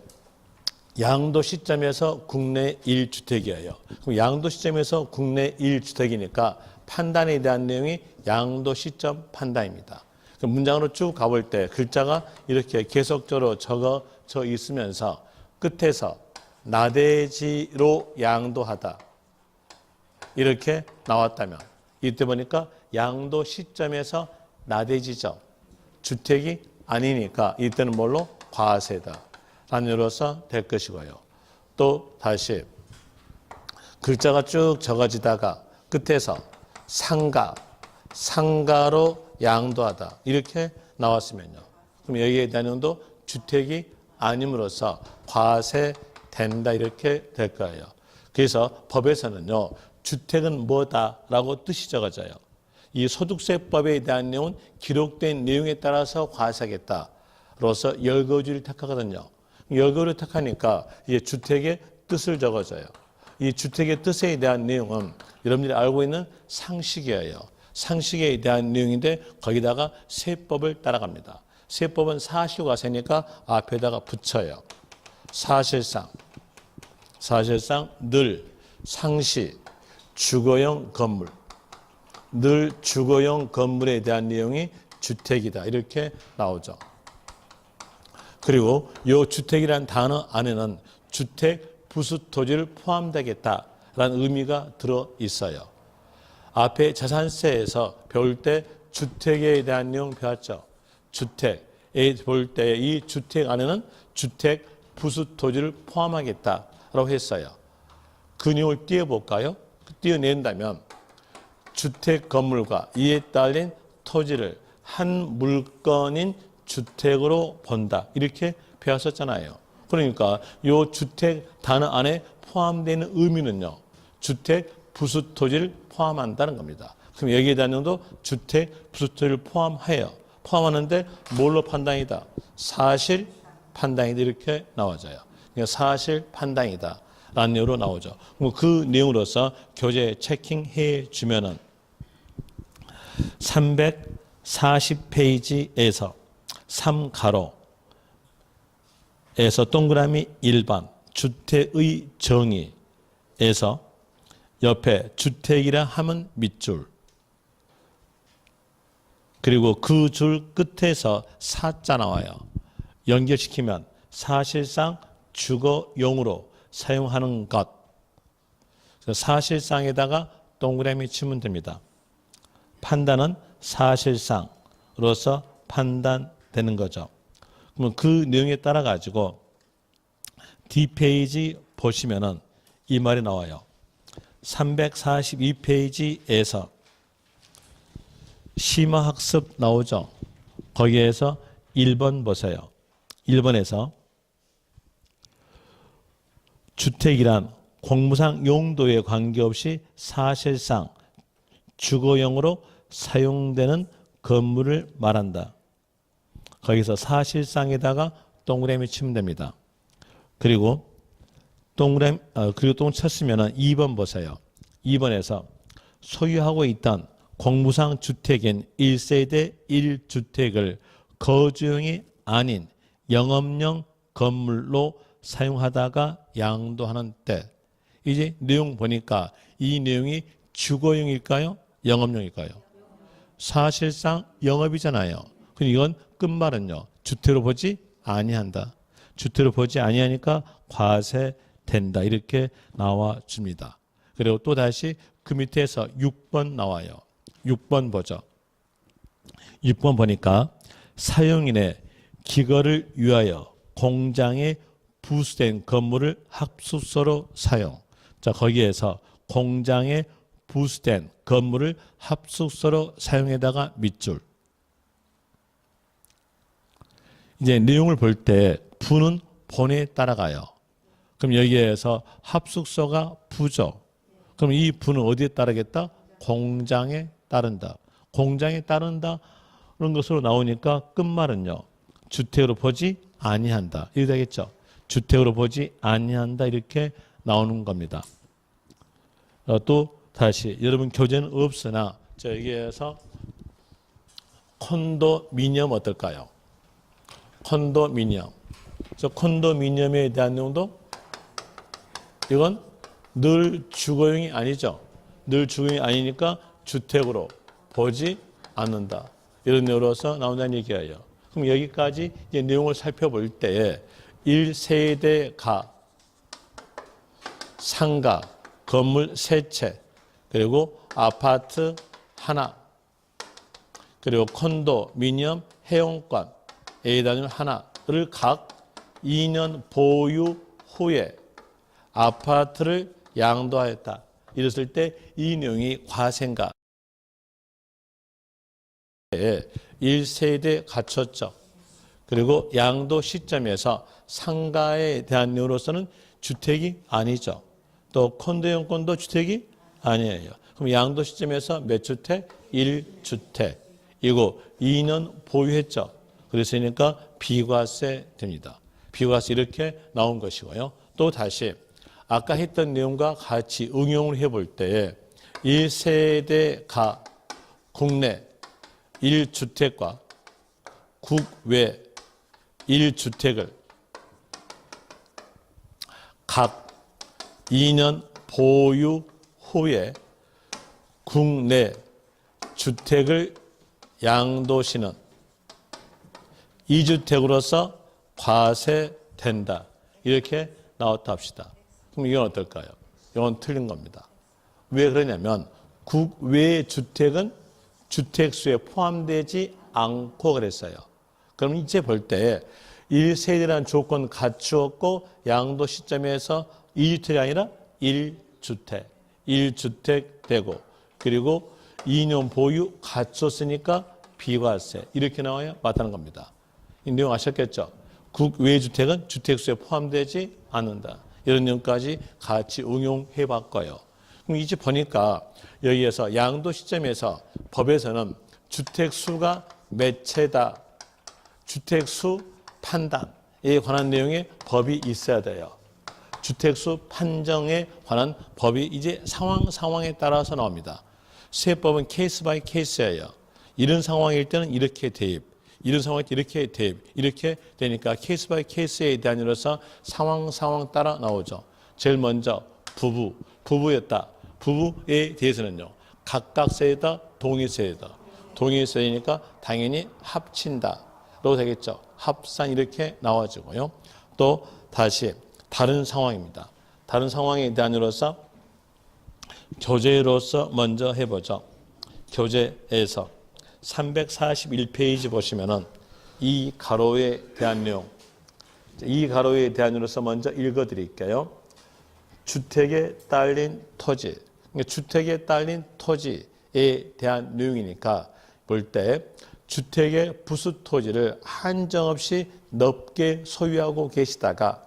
양도 시점에서 국내 1주택이에요. 그럼 양도 시점에서 국내 1주택이니까 판단에 대한 내용이 양도 시점 판단입니다. 문장으로 쭉 가볼 때 글자가 이렇게 계속적으로 적어져 있으면서 끝에서 나대지로 양도하다 이렇게 나왔다면 이때 보니까 양도 시점에서 나대지죠. 주택이 아니니까 이때는 뭘로? 과세다. 라는 될 것이고요. 또 다시 글자가 쭉 적어지다가 끝에서 상가로 양도하다 이렇게 나왔으면요. 그럼 여기에 대한 내용도 주택이 아님으로써 과세된다 이렇게 될 거예요. 그래서 법에서는요. 주택은 뭐다라고 뜻이 적어져요. 이 소득세법에 대한 내용은 기록된 내용에 따라서 과세하겠다로서 열거주를 택하거든요. 열거를 택하니까 이제 주택의 뜻을 적어줘요. 이 주택의 뜻에 대한 내용은 여러분들이 알고 있는 상식이에요. 상식에 대한 내용인데 거기다가 세법을 따라갑니다. 세법은 사실과세니까 앞에다가 붙여요. 사실상 늘 상시 주거용 건물 늘 주거용 건물에 대한 내용이 주택이다 이렇게 나오죠. 그리고 이 주택이라는 단어 안에는 주택 부수토지를 포함되겠다라는 의미가 들어 있어요. 앞에 자산세에서 배울 때 주택에 대한 내용 배웠죠. 주택에 볼 때 이 주택 안에는 주택 부수토지를 포함하겠다라고 했어요. 그 내용을 띄워볼까요? 띄워낸다면 주택 건물과 이에 딸린 토지를 한 물건인 주택으로 본다. 이렇게 배웠었잖아요. 그러니까 이 주택 단어 안에 포함되는 의미는요. 주택 부수토지를 포함한다는 겁니다. 그럼 여기에 대한 내용도 주택 부수토지를 포함해요. 포함하는데 뭘로 판단이다? 사실 판단이다 이렇게 나와져요. 그러니까 사실 판단이다 라는 내용으로 나오죠. 그 내용으로서 교재에 체킹해 주면은 340페이지에서 3가로에서 동그라미 1번 주택의 정의에서 옆에 주택이라 하면 밑줄 그리고 그 줄 끝에서 사자 나와요. 연결시키면 사실상 주거용으로 사용하는 것 사실상에다가 동그라미 치면 됩니다. 판단은 사실상으로서 판단되는 거죠. 그러면 그 내용에 따라 가지고 D페이지 보시면은 이 말이 나와요. 342페이지에서 심화학습 나오죠. 거기에서 1번 보세요. 1번에서 주택이란 공무상 용도에 관계없이 사실상 주거용으로 사용되는 건물을 말한다. 거기서 사실상에다가 동그라미 치면 됩니다. 그리고 그리고 똥 쳤으면 2번 보세요. 2번에서 소유하고 있던 공무상 주택인 1세대 1주택을 거주용이 아닌 영업용 건물로 사용하다가 양도하는 때. 이제 내용 보니까 이 내용이 주거용일까요? 영업용일까요? 사실상 영업이잖아요. 그럼 이건 끝말은요. 주택으로 보지 아니한다. 주택으로 보지 아니하니까 과세된다. 이렇게 나와줍니다. 그리고 또 다시 그 밑에서 6번 나와요. 6번 보죠. 6번 보니까 사용인의 기거를 위하여 공장에 부수된 건물을 합숙소로 사용. 자, 거기에서 공장에 부수된 건물을 합숙소로 사용에다가 밑줄. 이제 내용을 볼 때 부는 본에 따라가요. 그럼 여기에서 합숙소가 부죠. 그럼 이 부는 어디에 따르겠다? 공장에 따른다. 공장에 따른다. 그런 것으로 나오니까 끝말은요. 주택으로 보지 아니한다. 이렇게 되겠죠. 주택으로 보지 아니한다. 이렇게 나오는 겁니다. 또 다시 여러분 교재는 없으나 여기에서 콘도미니엄 어떨까요? 콘도미니엄. 콘도미니엄에 대한 내용도 이건 늘 주거용이 아니죠. 늘 주거용이 아니니까 주택으로 보지 않는다. 이런 내용으로서 나온다는 얘기예요. 그럼 여기까지 이제 내용을 살펴볼 때에 1세대가 상가, 건물 3채, 그리고 아파트 하나, 그리고 콘도미니엄 회원권 A단위 하나를 각 2년 보유 후에 아파트를 양도하였다. 이랬을 때 이 내용이 과세인가? 1세대 갖췄죠. 그리고 양도 시점에서 상가에 대한 내용으로서는 주택이 아니죠. 또 콘도용권도 주택이 아니에요. 그럼 양도 시점에서 몇 주택? 1주택. 이거 2년 보유했죠. 그랬으니까 비과세 됩니다. 비과세 이렇게 나온 것이고요. 또 다시 아까 했던 내용과 같이 응용을 해볼 때에 1세대가 국내 1주택과 국외 1주택을 각 2년 보유 후에 국내 주택을 양도시는 2주택으로서 과세된다. 이렇게 나왔다 합시다. 그럼 이건 어떨까요? 이건 틀린 겁니다. 왜 그러냐면 국외 주택은 주택수에 포함되지 않고 그랬어요. 그럼 이제 볼 때 1세대라는 조건 갖추었고 양도 시점에서 2주택이 아니라 1주택, 1주택 되고 그리고 2년 보유 갖췄으니까 비과세 이렇게 나와야 맞다는 겁니다. 이 내용 아셨겠죠? 국외 주택은 주택수에 포함되지 않는다. 이런 내용까지 같이 응용해 봤고요. 그럼 이제 보니까 여기에서 양도 시점에서 법에서는 주택수가 몇 채다. 주택수 판단에 관한 내용의 법이 있어야 돼요. 주택수 판정에 관한 법이 이제 상황에 따라서 나옵니다. 세법은 케이스 바이 케이스예요. 이런 상황일 때는 이렇게 대입, 이런 상황일 때 이렇게 대입, 이렇게 되니까 케이스 바이 케이스에 대한 이로서 상황 따라 나오죠. 제일 먼저 부부였다. 부부에 대해서는요. 각각세이다, 동일세이다. 동일세이니까 당연히 합친다로 되겠죠. 합산 이렇게 나와지고요. 또 다시 다른 상황입니다. 다른 상황에 대한 이로서 교재로서 먼저 해보죠. 교재에서 341페이지 보시면은 이 가로에 대한 내용, 이 가로에 대한 내용으로서 먼저 읽어드릴게요. 주택에 딸린 토지, 주택에 딸린 토지에 대한 내용이니까 볼 때 주택의 부수 토지를 한정없이 넓게 소유하고 계시다가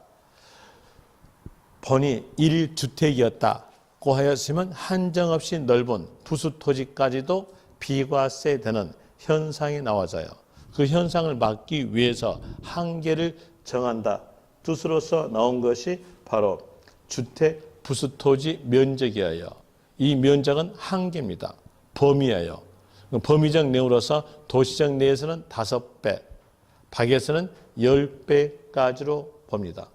본이 1주택이었다고 하였으면 한정없이 넓은 부수 토지까지도 비과세 되는 현상이 나와져요. 그 현상을 막기 위해서 한계를 정한다 뜻으로서 나온 것이 바로 주택 부수 토지 면적이에요. 이 면적은 한계입니다. 범위예요. 범위적 내용으로서 도시적 내에서는 5배, 밖에서는 10배까지로 봅니다.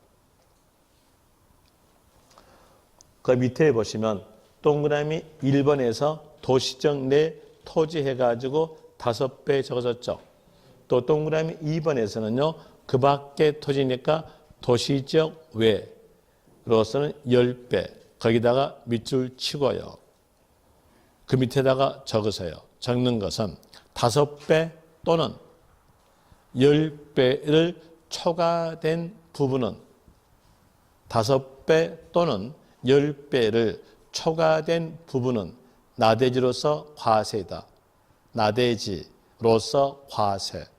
그 밑에 보시면 동그라미 1번에서 도시적 내 토지 해가지고 5배 적어졌죠. 또 동그라미 2번에서는요. 그 밖에 토지니까 도시적 외로서는 10배. 거기다가 밑줄 치고요. 그 밑에다가 적으세요. 적는 것은 5배 또는 10배를 초과된 부분은 5배 또는 10배를 초과된 부분은 나대지로서 과세다. 나대지로서 과세로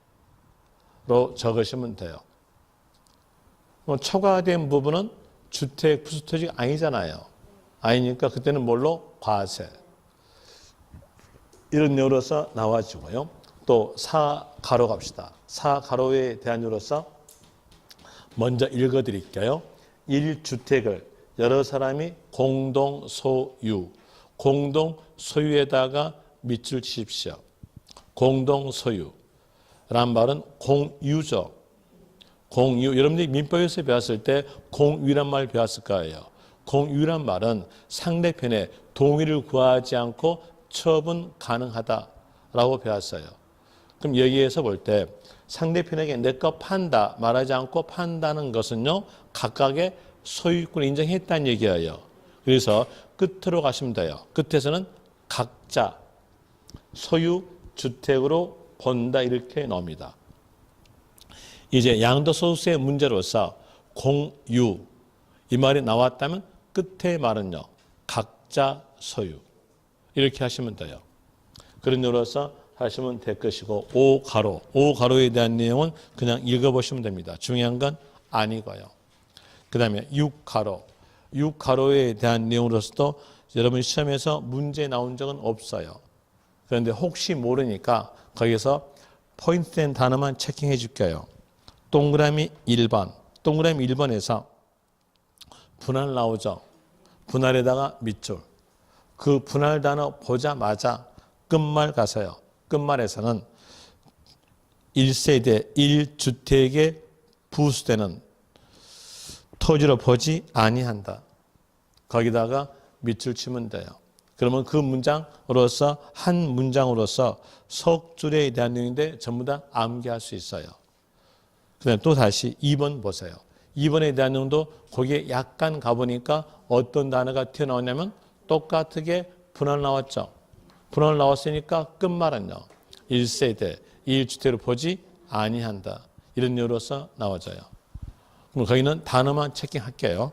적으시면 돼요. 초과된 부분은 주택 부수토지가 아니잖아요. 아니니까 그때는 뭘로? 과세. 이런 내용으로서 나와지고요. 또 4가로 갑시다. 4가로에 대한 내용으로서 먼저 읽어드릴게요. 1주택을 여러 사람이 공동 소유, 공동 소유에다가 밑줄 치십시오. 공동 소유란 말은 공유죠. 공유. 여러분들이 민법에서 배웠을 때 공유란 말 배웠을 거예요. 공유란 말은 상대편의 동의를 구하지 않고 처분 가능하다라고 배웠어요. 그럼 여기에서 볼 때 상대편에게 내 거 판다 말하지 않고 판다는 것은요. 각각의 소유권을 인정했다는 얘기예요. 그래서 끝으로 가시면 돼요. 끝에서는 각자 소유 주택으로 본다 이렇게 나옵니다. 이제 양도소득세 문제로서 공유 이 말이 나왔다면 끝에 말은요. 각자 소유 이렇게 하시면 돼요. 그런 식으로서 하시면 될 것이고 5가로, 5가로에 대한 내용은 그냥 읽어보시면 됩니다. 중요한 건 아니고요. 그 다음에 6가로, 6가로에 대한 내용으로서도 여러분 시험에서 문제 나온 적은 없어요. 그런데 혹시 모르니까 거기서 포인트된 단어만 체킹해 줄게요. 동그라미 1번, 동그라미 1번에서 분할 나오죠. 분할에다가 밑줄. 그 분할 단어 보자마자 끝말 가세요. 끝말에서는 1세대 1주택에 부수되는 토지로 보지 아니한다. 거기다가 밑줄 치면 돼요. 그러면 그 문장으로서 한 문장으로서 석 줄에 대한 내용인데 전부 다 암기할 수 있어요. 그다음에 또 다시 2번 보세요. 2번에 대한 내용도 거기에 약간 가보니까 어떤 단어가 튀어나오냐면 똑같게 분할 나왔죠. 분할 나왔으니까 끝말은요. 1세대 1주택으로 보지 아니한다. 이런 내용으로서 나와져요. 그럼 거기는 단어만 체킹할게요.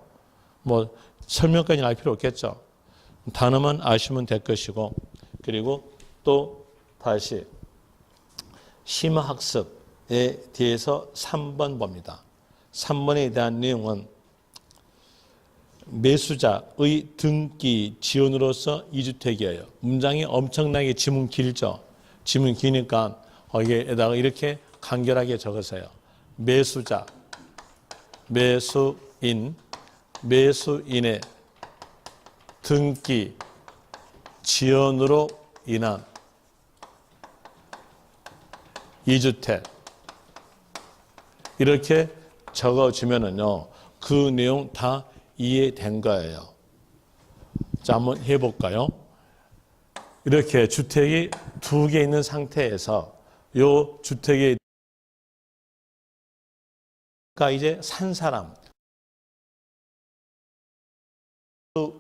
뭐 설명까지 알 필요 없겠죠. 단어만 아시면 될 것이고 그리고 또 다시 심화학습에 대해서 3번 봅니다. 3번에 대한 내용은 매수자의 등기 지원으로서 2주택이에요. 문장이 엄청나게 지문 길죠. 지문 기니까 거기에다가 이렇게 간결하게 적으세요. 매수자, 매수인의 등기 지연으로 인한 2주택 이렇게 적어주면은요 그 내용 다 이해된 거예요. 자, 한번 해볼까요? 이렇게 주택이 2개 있는 상태에서 요 주택이 이제 산 사람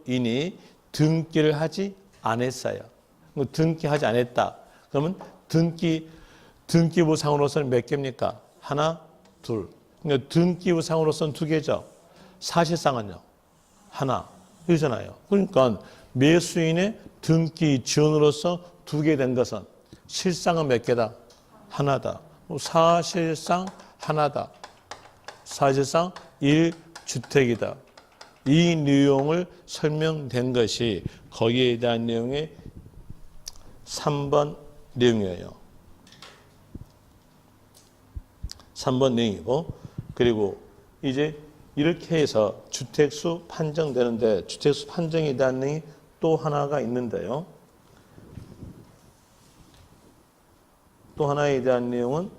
인이 등기를 하지 않았어요. 등기하지 않았다. 그러면 등기부상으로서는 몇 개입니까? 하나, 둘. 그러니까 등기부상으로서는 두 개죠. 사실상은요. 하나. 이잖아요. 그러니까 매수인의 등기 지원으로서 두 개 된 것은 실상은 몇 개다? 하나다. 사실상 하나다. 사실상 1주택이다. 이 내용을 설명된 것이 거기에 대한 내용의 3번 내용이에요. 3번 내용이고, 그리고 이제 이렇게 해서 주택수 판정되는데, 주택수 판정에 대한 내용이 또 하나가 있는데요. 또 하나에 대한 내용은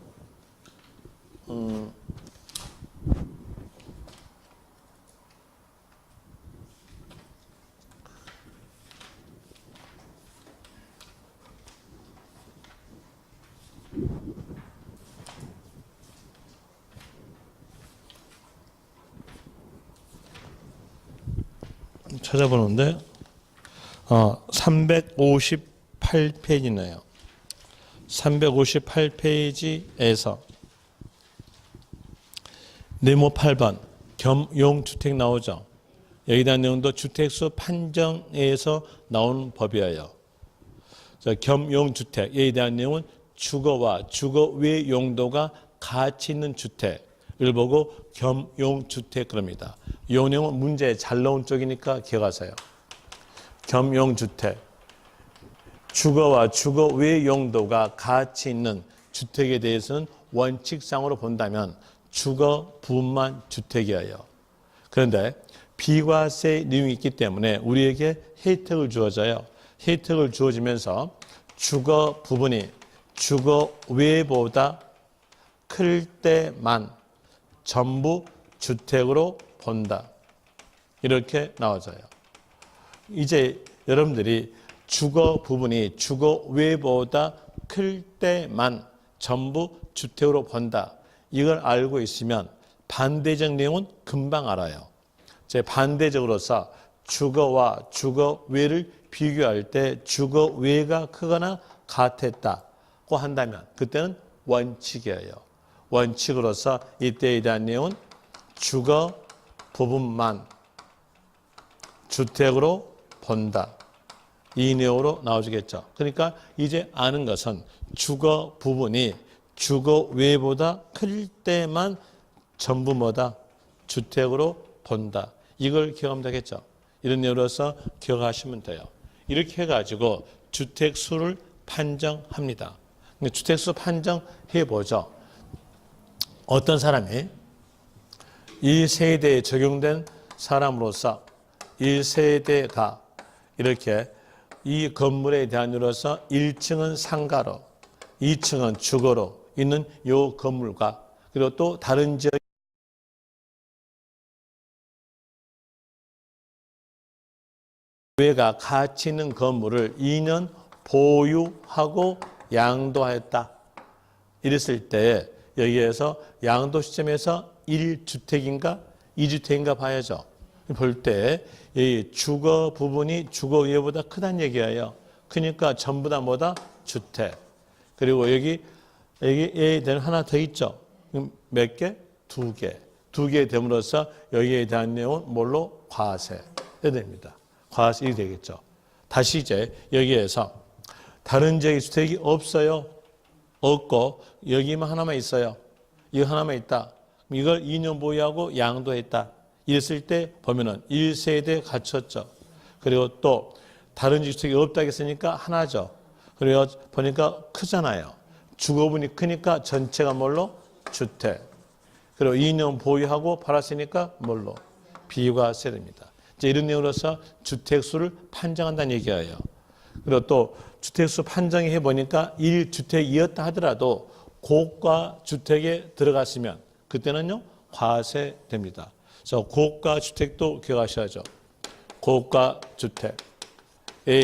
찾아보는데 358페이지네요. 358페이지에서 네모 8번 겸용주택 나오죠. 여기에 대한 내용도 주택수 판정에서 나온 법이에요. 겸용주택에 대한 내용은 주거와 주거 외 용도가 가치 있는 주택을 보고 겸용주택 그럽니다. 이 내용은 문제 잘 나온 쪽이니까 기억하세요. 겸용주택. 주거와 주거 외 용도가 가치 있는 주택에 대해서는 원칙상으로 본다면 주거 부분만 주택이에요. 그런데 비과세 내용이 있기 때문에 우리에게 혜택을 주어져요. 혜택을 주어지면서 주거 부분이 주거 외보다 클 때만 전부 주택으로 본다. 이렇게 나와져요. 이제 여러분들이 주거 부분이 주거 외보다 클 때만 전부 주택으로 본다. 이걸 알고 있으면 반대적 내용은 금방 알아요. 제 반대적으로서 주거와 주거 외를 비교할 때 주거 외가 크거나 같았다고 한다면 그때는 원칙이에요. 원칙으로서 이때에 대한 내용은 주거 부분만 주택으로 본다. 이 내용으로 나와주겠죠. 그러니까 이제 아는 것은 주거 부분이 주거 외보다 클 때만 전부 뭐다? 주택으로 본다. 이걸 기억하면 되겠죠. 이런 내용으로서 기억하시면 돼요. 이렇게 해가지고 주택수를 판정합니다. 주택수 판정해보죠. 어떤 사람이 1세대에 적용된 사람으로서 1세대가 이렇게 이 건물에 대한으로서 1층은 상가로 2층은 주거로 있는 이 건물과 그리고 또 다른 지역 외가 가치 있는 건물을 2년 보유하고 양도하였다. 이랬을 때 여기에서 양도 시점에서 1주택인가 2주택인가 봐야죠. 볼 때 이 주거 부분이 주거 외보다 크다는 얘기예요. 그러니까 전부 다 뭐다? 주택. 그리고 여기에 대한 하나 더 있죠. 몇 개? 두 개. 두 개 됨으로써 여기에 대한 내용은 뭘로? 과세. 해야 됩니다. 과세 1이 되겠죠. 다시 이제 여기에서 다른 지역에 주택이 없어요. 없고 여기만 하나만 있어요. 이거 하나만 있다. 이걸 2년 보유하고 양도했다. 이랬을 때 보면은 1세대 갖췄죠. 그리고 또 다른 주택이 없다고 했으니까 하나죠. 그리고 보니까 크잖아요. 주거분이 크니까 전체가 뭘로? 주택. 그리고 2년 보유하고 팔았으니까 뭘로? 비과세됩니다. 이제 이런 내용으로서 주택수를 판정한다는 얘기예요. 그리고 또 주택수 판정해 해보니까 1주택이었다 하더라도 고가 주택에 들어갔으면 그때는요 과세됩니다. 그래서 고가 주택도 기억하셔야죠. 고가 주택에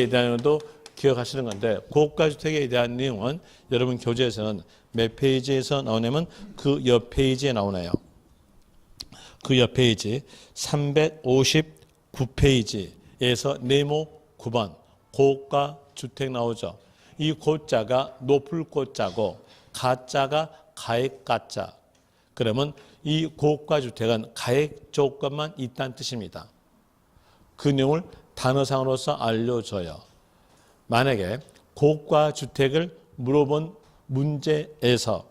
대한 것도 기억하시는 건데 고가 주택에 대한 내용은 여러분 교재에서는 몇 페이지에서 나오냐면 그 옆 페이지에 나오네요. 그 옆 페이지 359페이지에서 네모 9번 고가 주택 나오죠. 이 고자가 높을 고자고 가자가 가액 가자. 그러면 이 고가 주택은 가액 조건만 있다는 뜻입니다. 그 내용을 단어상으로서 알려줘요. 만약에 고가 주택을 물어본 문제에서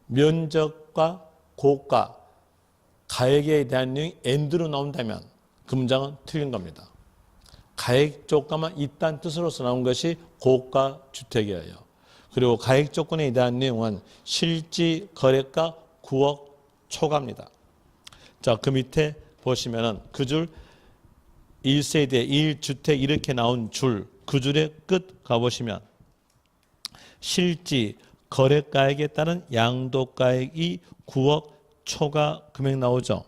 면적과 고가, 가액에 대한 내용이 and로 나온다면 그 문장은 틀린 겁니다. 가액 조건만 있다는 뜻으로서 나온 것이 고가 주택이에요. 그리고 가액 조건에 대한 내용은 실지 거래가 9억 초과입니다. 자, 그 밑에 보시면은 그 줄 1세대 1주택 이렇게 나온 줄, 그 줄의 끝 가보시면 실지 거래가액에 따른 양도가액이 9억 초과 금액 나오죠.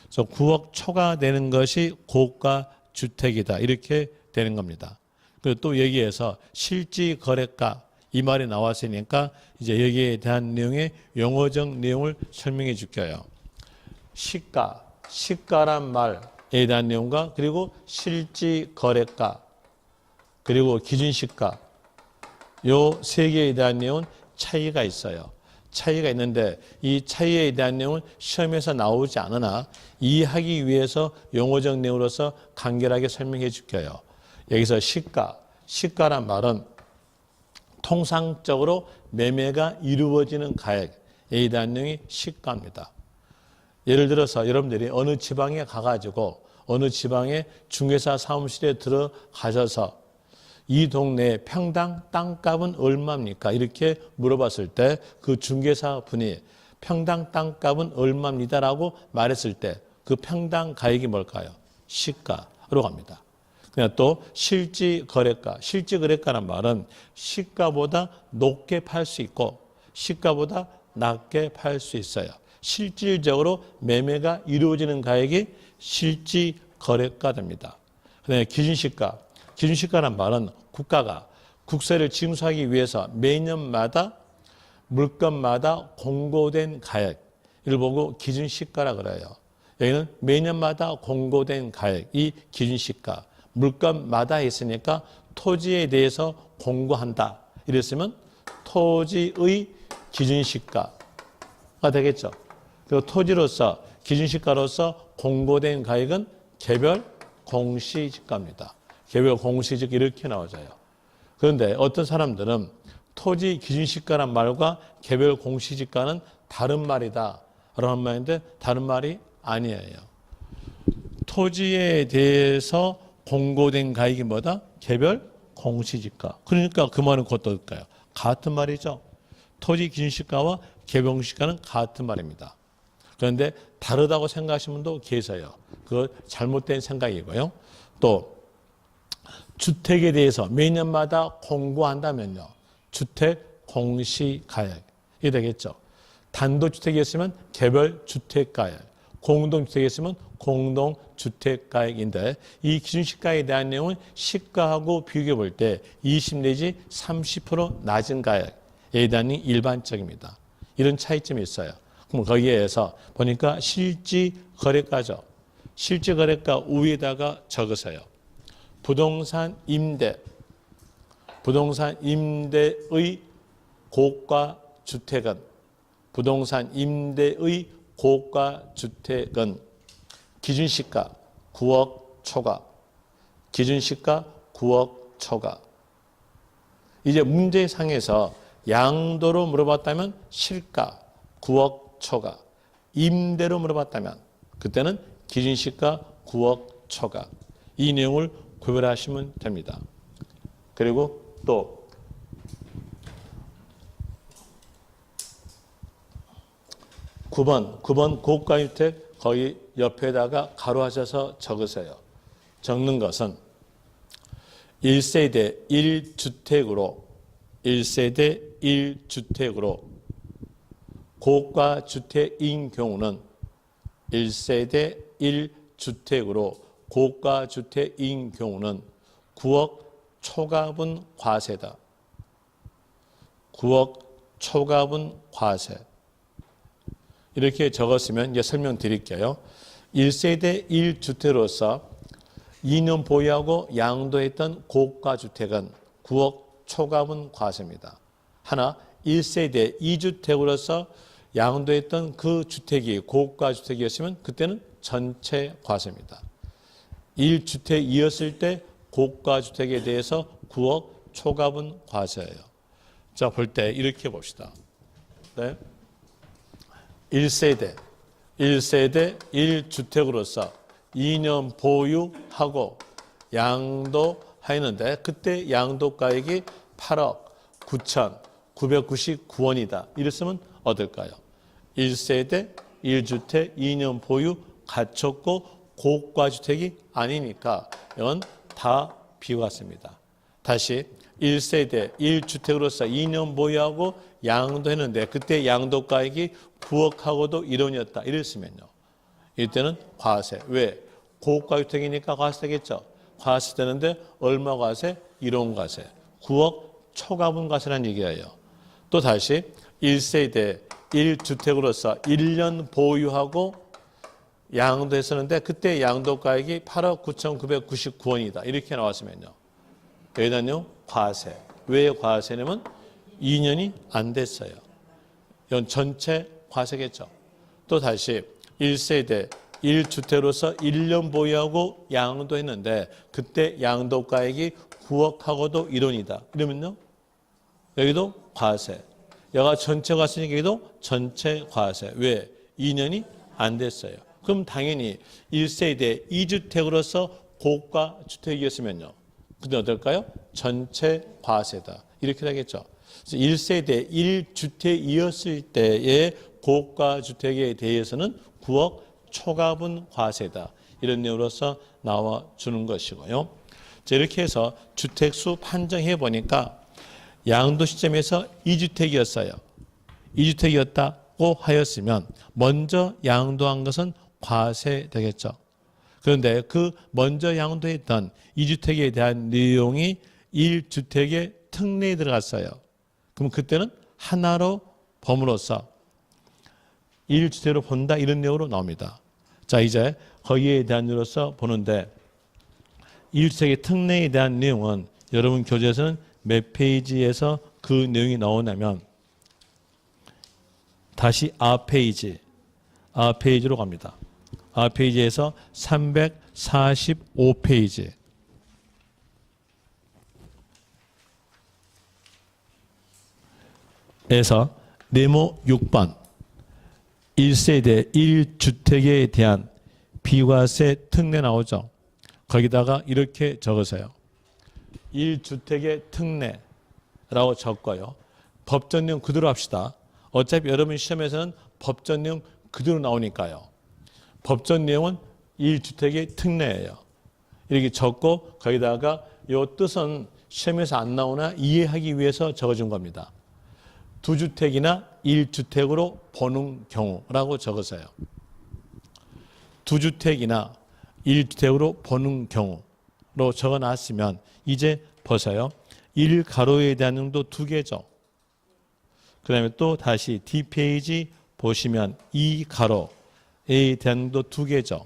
그래서 9억 초과되는 것이 고가 주택이다. 이렇게 되는 겁니다. 그리고 또 여기에서 실지 거래가 이 말이 나왔으니까 이제 여기에 대한 내용의 용어적 내용을 설명해 줄게요. 시가, 시가란 말에 대한 내용과 그리고 실지 거래가 그리고 기준시가 요 세 개에 대한 내용은 차이가 있어요. 차이가 있는데 이 차이에 대한 내용은 시험에서 나오지 않으나 이해하기 위해서 용어적 내용으로서 간결하게 설명해 줄게요. 여기서 시가, 시가란 말은 통상적으로 매매가 이루어지는 가액에 대한 내용이 시가입니다. 예를 들어서 여러분들이 어느 지방에 가가지고 어느 지방의 중개사 사무실에 들어가셔서 이 동네의 평당 땅값은 얼마입니까? 이렇게 물어봤을 때 그 중개사 분이 평당 땅값은 얼마입니다라고 말했을 때 그 평당 가액이 뭘까요? 시가로 갑니다. 그냥 또 실지 거래가, 실지 거래가란 말은 시가보다 높게 팔 수 있고 시가보다 낮게 팔 수 있어요. 실질적으로 매매가 이루어지는 가액이 실지 거래가 됩니다. 그다음에 기준시가, 기준시가란 말은 국가가 국세를 징수하기 위해서 매년마다 물건마다 공고된 가액, 이를 보고 기준시가라 그래요. 여기는 매년마다 공고된 가액이 기준시가, 물건마다 있으니까 토지에 대해서 공고한다. 이랬으면 토지의 기준시가가 되겠죠. 그리고 토지로서 기준시가로서 공고된 가액은 개별 공시지가입니다. 개별 공시지가 이렇게 나와져요. 그런데 어떤 사람들은 토지 기준시가란 말과 개별 공시지가는 다른 말이다 라는 말인데 다른 말이 아니에요. 토지에 대해서 공고된 가액이 뭐다? 개별 공시지가. 그러니까 그 말은 어떨까요? 같은 말이죠. 토지 기준시가와 개별 공시지가는 같은 말입니다. 그런데 다르다고 생각하시는 분도 계세요. 그거 잘못된 생각이고요. 또 주택에 대해서 매년마다 공고한다면요. 주택 공시가액이 되겠죠. 단독주택이었으면 개별 주택가액, 공동주택이었으면 공동주택가액인데 이 기준시가에 대한 내용은 시가하고 비교해 볼 때 20 내지 30% 낮은 가액에 대한 일반적입니다. 이런 차이점이 있어요. 그럼 거기에서 보니까 실지 거래가죠. 실지 거래가 위에다가 적으세요. 부동산 임대, 부동산 임대의 고가 주택은, 부동산 임대의 고가 주택은 기준시가 9억 초과, 기준시가 9억 초과. 이제 문제상에서 양도로 물어봤다면 실가 9억 초과, 임대로 물어봤다면 그때는 기준시가 9억 초과. 이 내용을 구별하시면 됩니다. 그리고 또 9번 고가주택 거기 옆에다가 가로하셔서 적으세요. 적는 것은 1세대 1주택으로 1세대 1주택으로 고가주택인 경우는 1세대 1주택으로 고가주택인 경우는 9억 초과분 과세다. 9억 초과분 과세. 이렇게 적었으면 이제 설명드릴게요. 1세대 1주택으로서 2년 보유하고 양도했던 고가 주택은 9억 초과분 과세입니다. 하나 1세대 2주택으로서 양도했던 그 주택이 고가 주택이었으면 그때는 전체 과세입니다. 1주택이었을 때 고가 주택에 대해서 9억 초과분 과세예요. 자, 볼 때 이렇게 봅시다. 네. 1세대 1주택으로서 2년 보유하고 양도하였는데 그때 양도가액이 8억 9,999원이다. 이랬으면 어떨까요? 1세대 1주택 2년 보유 갖췄고 고가주택이 아니니까 이건 다 비과세입니다. 다시 1세대 1주택으로서 2년 보유하고 양도했는데 그때 양도가액이 9억하고도 1원이었다. 이랬으면요. 이때는 과세. 왜? 고가주택이니까 과세되겠죠. 과세되는데 얼마 과세? 1원 과세. 9억 초과분 과세라는 얘기예요. 또 다시 1세대 1주택으로서 1년 보유하고 양도했었는데 그때 양도가액이 8억 9,999원이다. 이렇게 나왔으면요. 여기다는요. 과세. 왜 과세냐면 2년이 안 됐어요. 이건 전체 과세겠죠. 또 다시 1세대 1주택으로서 1년 보유하고 양도했는데 그때 양도가액이 9억하고도 1원이다. 이러면요. 여기도 과세. 여가 전체 과세니까 여기도 전체 과세. 왜? 2년이 안 됐어요. 그럼 당연히 1세대 2주택으로서 고가 주택이었으면요. 근데 어떨까요? 전체 과세다. 이렇게 되겠죠. 그래서 1세대 1주택이었을 때의 고가 주택에 대해서는 9억 초과분 과세다. 이런 내용으로서 나와주는 것이고요. 자, 이렇게 해서 주택수 판정해 보니까 양도 시점에서 2주택이었어요. 2주택이었다고 하였으면 먼저 양도한 것은 과세되겠죠. 그런데 그 먼저 양도했던 2주택에 대한 내용이 1주택의 특례에 들어갔어요. 그럼 그때는 하나로 범으로써 1주택으로 본다 이런 내용으로 나옵니다. 자, 이제 거기에 대한 내용으로서 보는데 1주택의 특례에 대한 내용은 여러분 교재에서는 몇 페이지에서 그 내용이 나오냐면 다시 앞페이지로 갑니다. 앞페이지에서 345페이지 에서 네모 6번 1세대 1주택에 대한 비과세 특례 나오죠. 거기다가 이렇게 적으세요. 1주택의 특례라고 적고요. 법전 내용 그대로 합시다. 어차피 여러분 시험에서는 법전 내용 그대로 나오니까요. 법전 내용은 1주택의 특례예요. 이렇게 적고 거기다가 이 뜻은 시험에서 안 나오나 이해하기 위해서 적어준 겁니다. 2주택이나 1주택으로 보는 경우라고 적으세요. 2주택이나 1주택으로 보는 경우로 적어놨으면 이제 보세요. 1가로에 대한 내용도 2개죠. 그 다음에 또 다시 D페이지 보시면 2가로에 대한 내용도 2개죠.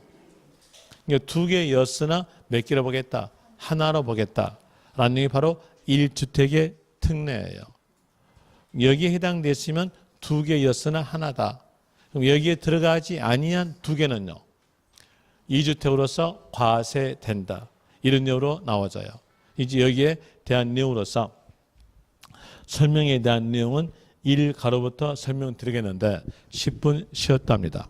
그러니까 2개였으나 몇 개로 보겠다? 하나로 보겠다. 라는 내용이 바로 1주택의 특례예요. 여기에 해당됐으면 2개였으나 하나다. 그럼 여기에 들어가지 아니한 2개는요. 2주택으로서 과세된다. 이런 내용으로 나와져요. 이제 여기에 대한 내용으로서 설명에 대한 내용은 1가로부터 설명드리겠는데 10분 쉬었답니다.